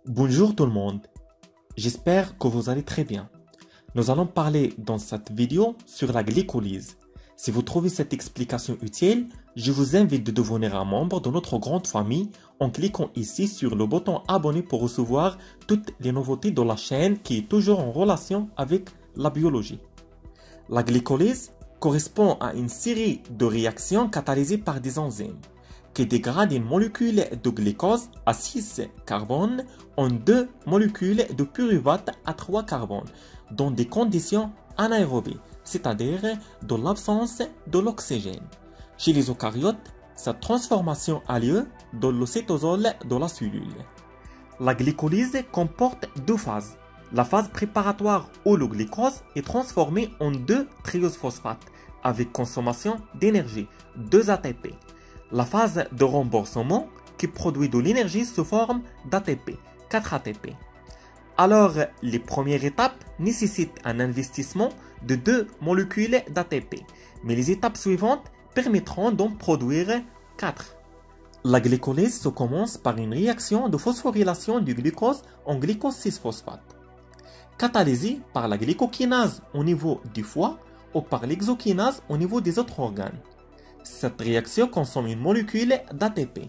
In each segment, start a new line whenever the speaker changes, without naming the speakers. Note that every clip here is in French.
Bonjour tout le monde, j'espère que vous allez très bien. Nous allons parler dans cette vidéo sur la glycolyse. Si vous trouvez cette explication utile, je vous invite de devenir un membre de notre grande famille en cliquant ici sur le bouton abonner pour recevoir toutes les nouveautés de la chaîne qui est toujours en relation avec la biologie. La glycolyse correspond à une série de réactions catalysées par des enzymes qui dégradent une molécule de glucose à 6 carbones en 2 molécules de pyruvate à 3 carbones dans des conditions anaérobes, c'est-à-dire de l'absence de l'oxygène. Chez les eucaryotes, cette transformation a lieu dans le cytosol de la cellule. La glycolyse comporte deux phases. La phase préparatoire où le glucose est transformé en 2 triose phosphate avec consommation d'énergie, 2 ATP. La phase de remboursement qui produit de l'énergie sous forme d'ATP, 4 ATP. Alors, les premières étapes nécessitent un investissement de 2 molécules d'ATP, mais les étapes suivantes permettront d'en produire 4. La glycolyse se commence par une réaction de phosphorylation du glucose en glucose 6-phosphate, catalysée par la glycokinase au niveau du foie ou par l'exokinase au niveau des autres organes. Cette réaction consomme une molécule d'ATP.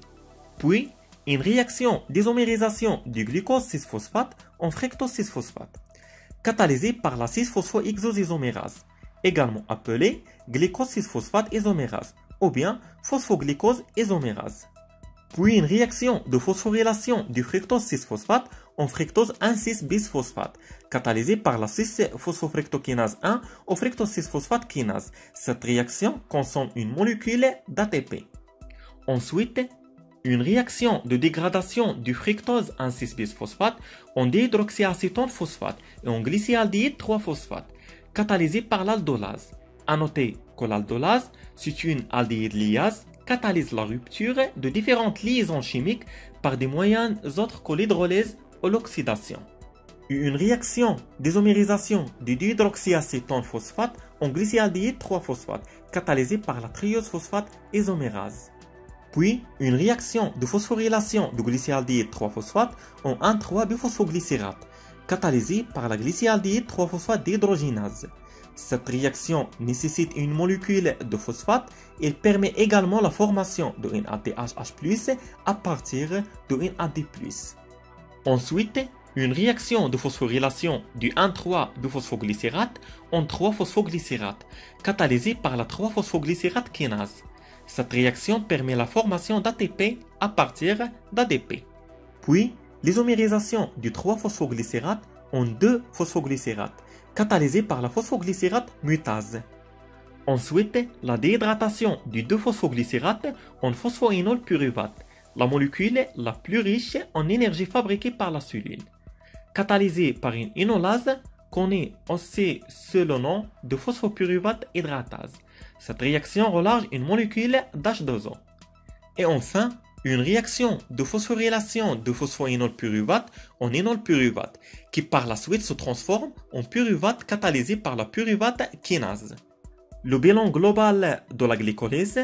Puis, une réaction d'isomérisation du glucose 6-phosphate en fructose 6-phosphate, catalysée par la 6-phosphohexosisomérase, également appelée glucose 6-phosphate isomérase ou bien phosphoglucose isomérase. Puis une réaction de phosphorylation du fructose 6-phosphate en fructose 1,6-bisphosphate, catalysée par la 6-phosphofructokinase 1 ou fructose 6-phosphate kinase. Cette réaction consomme une molécule d'ATP. Ensuite, une réaction de dégradation du fructose 1,6-bisphosphate en dihydroxyacétone phosphate et en glycaldéhyde 3-phosphate, catalysée par l'aldolase. À noter que l'aldolase, c'est une aldéhyde lyase, catalyse la rupture de différentes liaisons chimiques par des moyens autres que l'hydrolyse ou l'oxydation. Une réaction d'isomérisation du dihydroxyacétone phosphate en glycaldéhyde 3-phosphate, catalysée par la triose phosphate isomérase. Puis, une réaction de phosphorylation du glycaldéhyde 3-phosphate en 1,3-biphosphoglycérate, catalysée par la glycaldéhyde 3-phosphate dihydrogénase. Cette réaction nécessite une molécule de phosphate. Elle permet également la formation de NADH+ à partir de NAD+. Ensuite, une réaction de phosphorylation du 1,3-biphosphoglycérate en 3-phosphoglycérate, catalysée par la 3-phosphoglycérate kinase. Cette réaction permet la formation d'ATP à partir d'ADP. Puis, l'isomérisation du 3-phosphoglycérate en 2-phosphoglycérate, catalysée par la phosphoglycérate mutase. Ensuite, la déhydratation du 2-phosphoglycérate en phosphoénol pyruvate, la molécule la plus riche en énergie fabriquée par la cellule, catalysée par une énolase connue aussi sous le nom de phosphopyruvate hydratase. Cette réaction relarge une molécule d'H2O. Et enfin, une réaction de phosphorylation de phosphoénol pyruvate en énol pyruvate, qui par la suite se transforme en pyruvate catalysé par la pyruvate kinase. Le bilan global de la glycolyse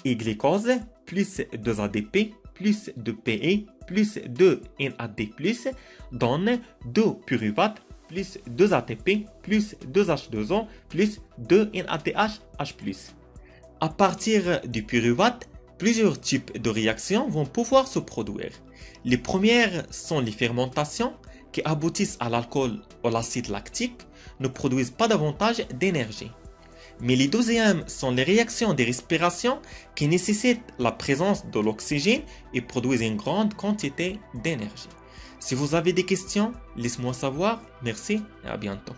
est glucose plus 2 ADP plus 2 PE plus 2 NAD+, donne 2 pyruvate plus 2 ATP plus 2 H2O plus 2 NADH+. À partir du pyruvate, plusieurs types de réactions vont pouvoir se produire. Les premières sont les fermentations qui aboutissent à l'alcool ou l'acide lactique, ne produisent pas davantage d'énergie. Mais les deuxièmes sont les réactions de respiration qui nécessitent la présence de l'oxygène et produisent une grande quantité d'énergie. Si vous avez des questions, laissez-moi savoir. Merci et à bientôt.